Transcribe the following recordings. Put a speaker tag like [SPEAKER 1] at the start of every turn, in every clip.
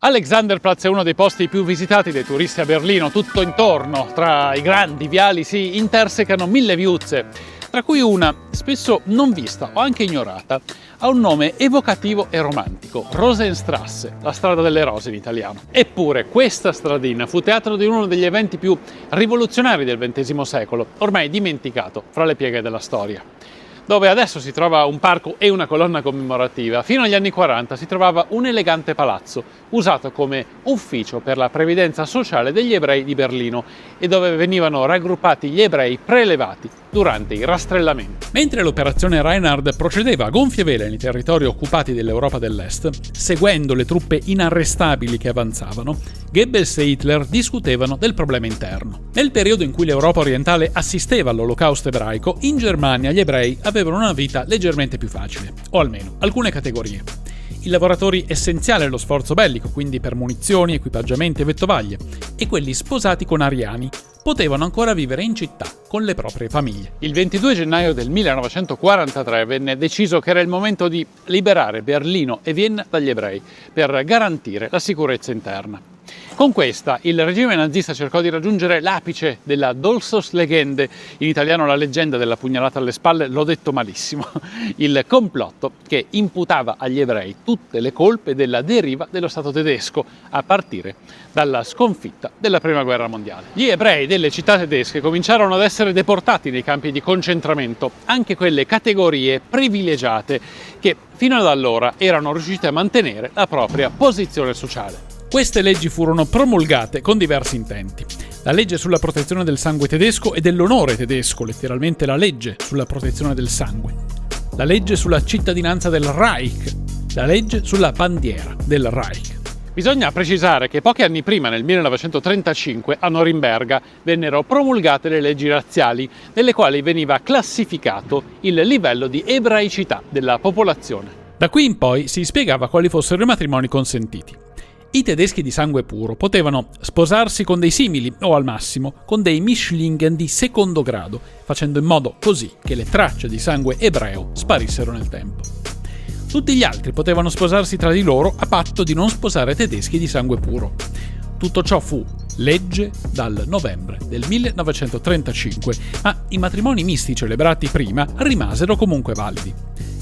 [SPEAKER 1] Alexanderplatz è uno dei posti più visitati dai turisti a Berlino. Tutto intorno, tra i grandi viali, si intersecano mille viuzze, tra cui una, spesso non vista o anche ignorata, ha un nome evocativo e romantico: Rosenstrasse, la strada delle rose in italiano. Eppure questa stradina fu teatro di uno degli eventi più rivoluzionari del XX secolo, ormai dimenticato fra le pieghe della storia. Dove adesso si trova un parco e una colonna commemorativa, fino agli anni 40 si trovava un elegante palazzo, usato come ufficio per la previdenza sociale degli ebrei di Berlino e dove venivano raggruppati gli ebrei prelevati durante i rastrellamenti. Mentre l'operazione Reinhard procedeva a gonfie vele nei territori occupati dell'Europa dell'Est, seguendo le truppe inarrestabili che avanzavano, Goebbels e Hitler discutevano del problema interno. Nel periodo in cui l'Europa orientale assisteva all'olocausto ebraico, in Germania gli ebrei avevano una vita leggermente più facile, o almeno alcune categorie. I lavoratori essenziali allo sforzo bellico, quindi per munizioni, equipaggiamenti e vettovaglie, e quelli sposati con ariani, potevano ancora vivere in città con le proprie famiglie. Il 22 gennaio del 1943 venne deciso che era il momento di liberare Berlino e Vienna dagli ebrei per garantire la sicurezza interna. Con questa, il regime nazista cercò di raggiungere l'apice della Dolchstoßlegende, in italiano la leggenda della pugnalata alle spalle, l'ho detto malissimo, il complotto che imputava agli ebrei tutte le colpe della deriva dello Stato tedesco, a partire dalla sconfitta della Prima Guerra Mondiale. Gli ebrei delle città tedesche cominciarono ad essere deportati nei campi di concentramento, anche quelle categorie privilegiate che fino ad allora erano riuscite a mantenere la propria posizione sociale. Queste leggi furono promulgate con diversi intenti. La legge sulla protezione del sangue tedesco e dell'onore tedesco, letteralmente la legge sulla protezione del sangue. La legge sulla cittadinanza del Reich. La legge sulla bandiera del Reich. Bisogna precisare che pochi anni prima, nel 1935, a Norimberga vennero promulgate le leggi razziali, nelle quali veniva classificato il livello di ebraicità della popolazione. Da qui in poi si spiegava quali fossero i matrimoni consentiti. I tedeschi di sangue puro potevano sposarsi con dei simili o al massimo con dei Mischlingen di secondo grado, facendo in modo così che le tracce di sangue ebreo sparissero nel tempo. Tutti gli altri potevano sposarsi tra di loro a patto di non sposare tedeschi di sangue puro. Tutto ciò fu legge dal novembre del 1935, ma i matrimoni misti celebrati prima rimasero comunque validi.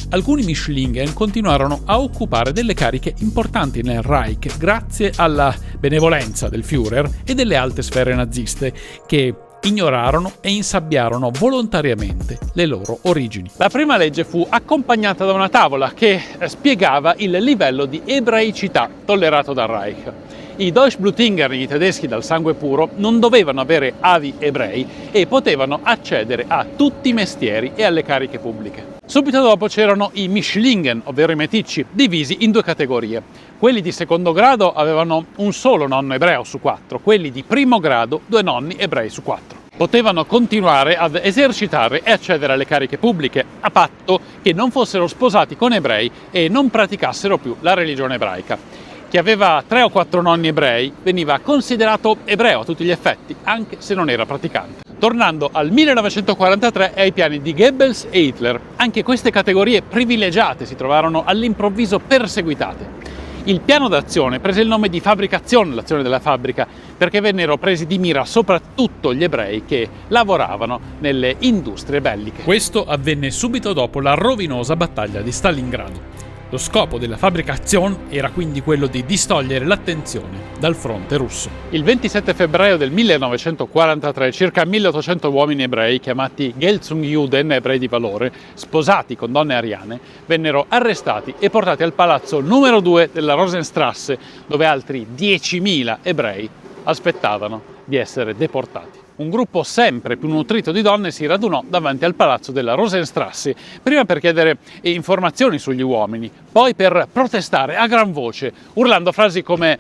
[SPEAKER 1] Alcuni Mischlingen continuarono a occupare delle cariche importanti nel Reich grazie alla benevolenza del Führer e delle alte sfere naziste, che ignorarono e insabbiarono volontariamente le loro origini. La prima legge fu accompagnata da una tavola che spiegava il livello di ebraicità tollerato dal Reich. I Deutschblutinger, i tedeschi dal sangue puro, non dovevano avere avi ebrei e potevano accedere a tutti i mestieri e alle cariche pubbliche. Subito dopo c'erano i Mischlingen, ovvero i meticci, divisi in due categorie. Quelli di secondo grado avevano un solo nonno ebreo su 4, quelli di primo grado 2 nonni ebrei su 4. Potevano continuare ad esercitare e accedere alle cariche pubbliche, a patto che non fossero sposati con ebrei e non praticassero più la religione ebraica. Chi aveva 3 o 4 nonni ebrei veniva considerato ebreo a tutti gli effetti, anche se non era praticante. Tornando al 1943 e ai piani di Goebbels e Hitler, anche queste categorie privilegiate si trovarono all'improvviso perseguitate. Il piano d'azione prese il nome di Fabrikation, l'azione della fabbrica, perché vennero presi di mira soprattutto gli ebrei che lavoravano nelle industrie belliche. Questo avvenne subito dopo la rovinosa battaglia di Stalingrado. Lo scopo della Fabrikation era quindi quello di distogliere l'attenzione dal fronte russo. Il 27 febbraio del 1943 circa 1800 uomini ebrei, chiamati Geltungsjuden, ebrei di valore, sposati con donne ariane, vennero arrestati e portati al palazzo numero 2 della Rosenstrasse, dove altri 10.000 ebrei aspettavano di essere deportati. Un gruppo sempre più nutrito di donne si radunò davanti al palazzo della Rosenstrasse, prima per chiedere informazioni sugli uomini, poi per protestare a gran voce, urlando frasi come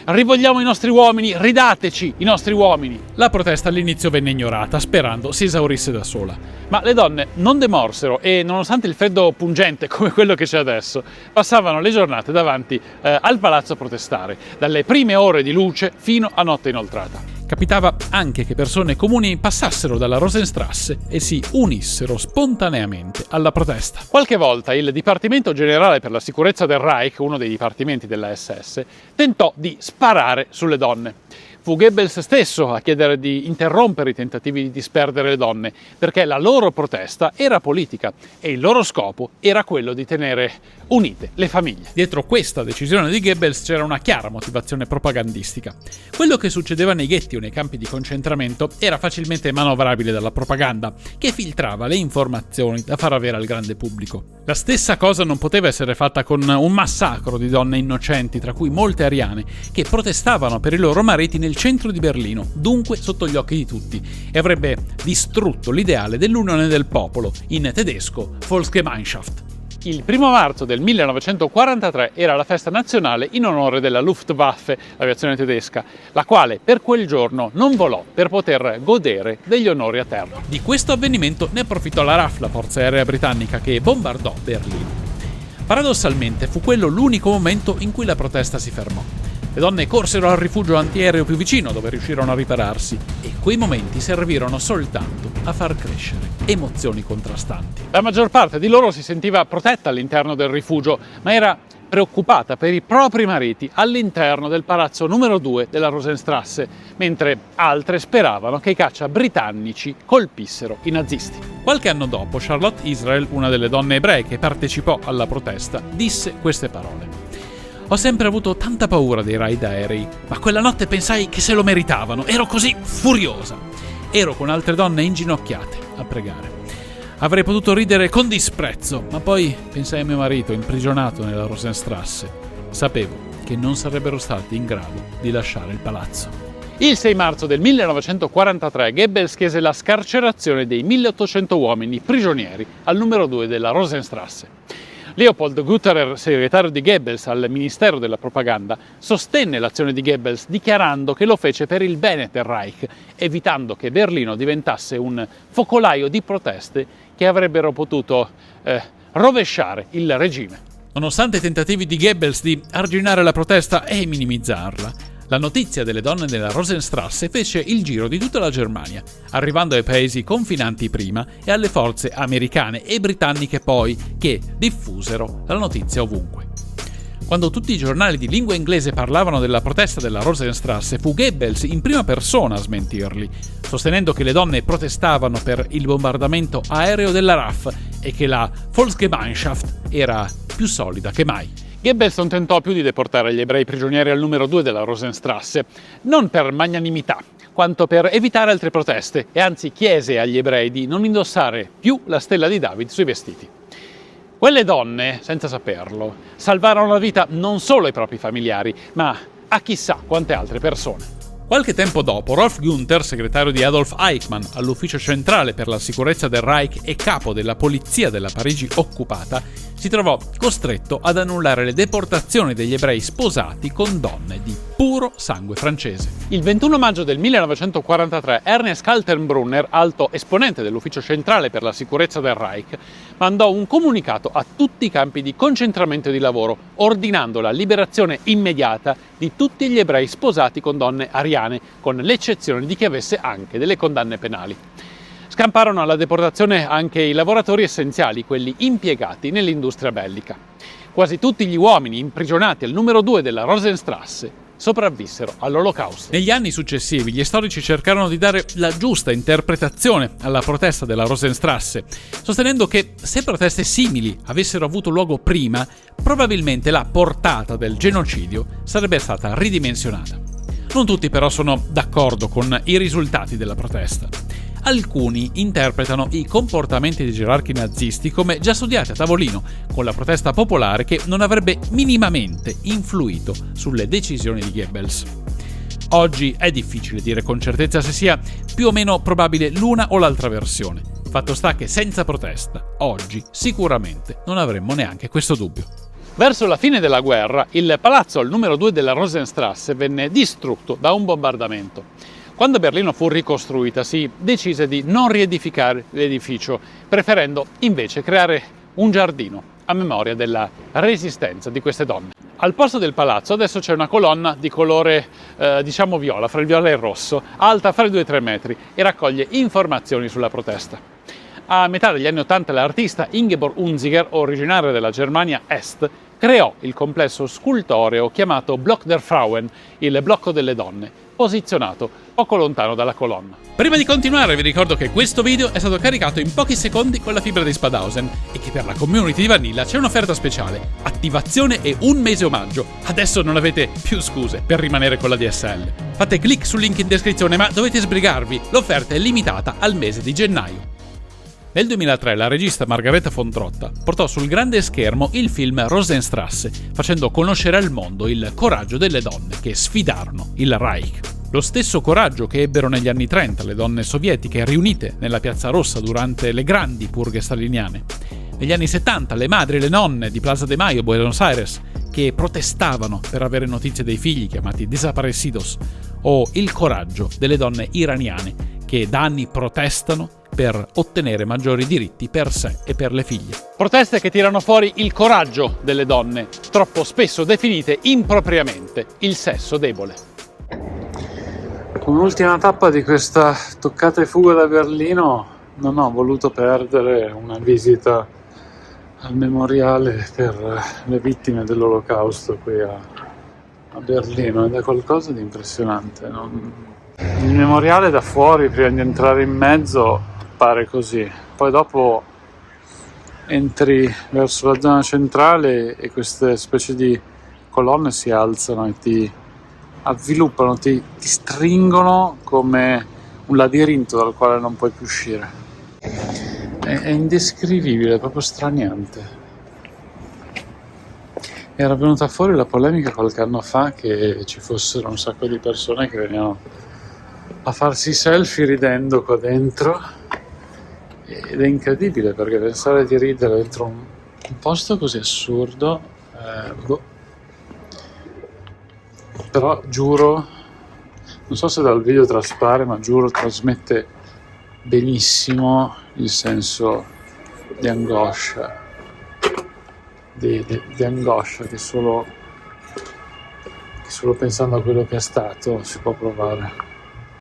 [SPEAKER 1] «Rivogliamo i nostri uomini, ridateci i nostri uomini!». La protesta all'inizio venne ignorata, sperando si esaurisse da sola. Ma le donne non demorsero e, nonostante il freddo pungente come quello che c'è adesso, passavano le giornate davanti al palazzo a protestare, dalle prime ore di luce fino a notte inoltrata. Capitava anche che persone comuni passassero dalla Rosenstrasse e si unissero spontaneamente alla protesta. Qualche volta il Dipartimento Generale per la Sicurezza del Reich, uno dei dipartimenti della SS, tentò di sparare sulle donne. Fu Goebbels stesso a chiedere di interrompere i tentativi di disperdere le donne, perché la loro protesta era politica e il loro scopo era quello di tenere unite le famiglie. Dietro questa decisione di Goebbels c'era una chiara motivazione propagandistica. Quello che succedeva nei ghetti o nei campi di concentramento era facilmente manovrabile dalla propaganda, che filtrava le informazioni da far avere al grande pubblico. La stessa cosa non poteva essere fatta con un massacro di donne innocenti, tra cui molte ariane, che protestavano per i loro mariti nel centro di Berlino, dunque sotto gli occhi di tutti, e avrebbe distrutto l'ideale dell'unione del popolo, in tedesco Volksgemeinschaft. Il 1 marzo del 1943 era la festa nazionale in onore della Luftwaffe, l'aviazione tedesca, la quale per quel giorno non volò per poter godere degli onori a terra. Di questo avvenimento ne approfittò la RAF, la forza aerea britannica, che bombardò Berlino. Paradossalmente fu quello l'unico momento in cui la protesta si fermò. Le donne corsero al rifugio antiaereo più vicino, dove riuscirono a ripararsi, e quei momenti servirono soltanto a far crescere emozioni contrastanti. La maggior parte di loro si sentiva protetta all'interno del rifugio, ma era preoccupata per i propri mariti all'interno del palazzo numero 2 della Rosenstrasse, mentre altre speravano che i caccia britannici colpissero i nazisti. Qualche anno dopo, Charlotte Israel, una delle donne ebree che partecipò alla protesta, disse queste parole: «Ho sempre avuto tanta paura dei raid aerei, ma quella notte pensai che se lo meritavano, ero così furiosa. Ero con altre donne inginocchiate a pregare. Avrei potuto ridere con disprezzo, ma poi pensai a mio marito imprigionato nella Rosenstrasse. Sapevo che non sarebbero stati in grado di lasciare il palazzo». Il 6 marzo del 1943 Goebbels chiese la scarcerazione dei 1800 uomini prigionieri al numero 2 della Rosenstrasse. Leopold Gutterer, segretario di Goebbels al Ministero della Propaganda, sostenne l'azione di Goebbels dichiarando che lo fece per il bene del Reich, evitando che Berlino diventasse un focolaio di proteste che avrebbero potuto rovesciare il regime. Nonostante i tentativi di Goebbels di arginare la protesta e minimizzarla, la notizia delle donne della Rosenstrasse fece il giro di tutta la Germania, arrivando ai paesi confinanti prima e alle forze americane e britanniche poi, che diffusero la notizia ovunque. Quando tutti i giornali di lingua inglese parlavano della protesta della Rosenstrasse, fu Goebbels in prima persona a smentirli, sostenendo che le donne protestavano per il bombardamento aereo della RAF e che la Volksgemeinschaft era più solida che mai. Goebbels non tentò più di deportare gli ebrei prigionieri al numero 2 della Rosenstrasse, non per magnanimità, quanto per evitare altre proteste, e anzi chiese agli ebrei di non indossare più la stella di David sui vestiti. Quelle donne, senza saperlo, salvarono la vita non solo ai propri familiari, ma a chissà quante altre persone. Qualche tempo dopo, Rolf Günther, segretario di Adolf Eichmann all'Ufficio Centrale per la Sicurezza del Reich e capo della polizia della Parigi occupata, si trovò costretto ad annullare le deportazioni degli ebrei sposati con donne di puro sangue francese. Il 21 maggio del 1943 Ernest Kaltenbrunner, alto esponente dell'Ufficio Centrale per la Sicurezza del Reich, mandò un comunicato a tutti i campi di concentramento e di lavoro, ordinando la liberazione immediata di tutti gli ebrei sposati con donne ariane, con l'eccezione di chi avesse anche delle condanne penali. Scamparono alla deportazione anche i lavoratori essenziali, quelli impiegati nell'industria bellica. Quasi tutti gli uomini imprigionati al numero 2 della Rosenstrasse sopravvissero all'Olocausto. Negli anni successivi gli storici cercarono di dare la giusta interpretazione alla protesta della Rosenstrasse, sostenendo che se proteste simili avessero avuto luogo prima, probabilmente la portata del genocidio sarebbe stata ridimensionata. Non tutti però sono d'accordo con i risultati della protesta. Alcuni interpretano i comportamenti dei gerarchi nazisti come già studiati a tavolino, con la protesta popolare che non avrebbe minimamente influito sulle decisioni di Goebbels. Oggi è difficile dire con certezza se sia più o meno probabile l'una o l'altra versione. Fatto sta che senza protesta, oggi sicuramente non avremmo neanche questo dubbio. Verso la fine della guerra, il palazzo al numero 2 della Rosenstrasse venne distrutto da un bombardamento. Quando Berlino fu ricostruita, si decise di non riedificare l'edificio, preferendo invece creare un giardino a memoria della resistenza di queste donne. Al posto del palazzo adesso c'è una colonna di colore diciamo viola, fra il viola e il rosso, alta fra i 2 e 3 metri e raccoglie informazioni sulla protesta. A metà degli anni 80 l'artista Ingeborg Unziger, originaria della Germania Est, creò il complesso scultoreo chiamato Block der Frauen, il blocco delle donne, posizionato poco lontano dalla colonna. Prima di continuare vi ricordo che questo video è stato caricato in pochi secondi con la fibra di Spadhausen e che per la community di Vanilla c'è un'offerta speciale, attivazione e 1 mese omaggio. Adesso non avete più scuse per rimanere con la DSL. Fate clic sul link in descrizione, ma dovete sbrigarvi, l'offerta è limitata al mese di gennaio. Nel 2003 la regista Margareta von Trotta portò sul grande schermo il film Rosenstrasse, facendo conoscere al mondo il coraggio delle donne che sfidarono il Reich. Lo stesso coraggio che ebbero negli anni 30 le donne sovietiche riunite nella Piazza Rossa durante le grandi purghe staliniane. Negli anni 70 le madri e le nonne di Plaza de Mayo, Buenos Aires, che protestavano per avere notizie dei figli chiamati desaparecidos, o il coraggio delle donne iraniane che da anni protestano per ottenere maggiori diritti per sé e per le figlie. Proteste che tirano fuori il coraggio delle donne, troppo spesso definite impropriamente il sesso debole.
[SPEAKER 2] Come ultima tappa di questa toccata e fuga da Berlino, non ho voluto perdere una visita al memoriale per le vittime dell'Olocausto qui a Berlino, ed è qualcosa di impressionante. Il memoriale da fuori, prima di entrare in mezzo, pare così, poi dopo entri verso la zona centrale e queste specie di colonne si alzano e ti avviluppano, ti stringono come un labirinto dal quale non puoi più uscire. È indescrivibile, è proprio straniante. Era venuta fuori la polemica qualche anno fa che ci fossero un sacco di persone che venivano a farsi selfie ridendo qua dentro, ed è incredibile perché pensare di ridere dentro un posto così assurdo, però giuro, non so se dal video traspare, ma giuro trasmette benissimo il senso di angoscia, di angoscia che solo pensando a quello che è stato si può provare.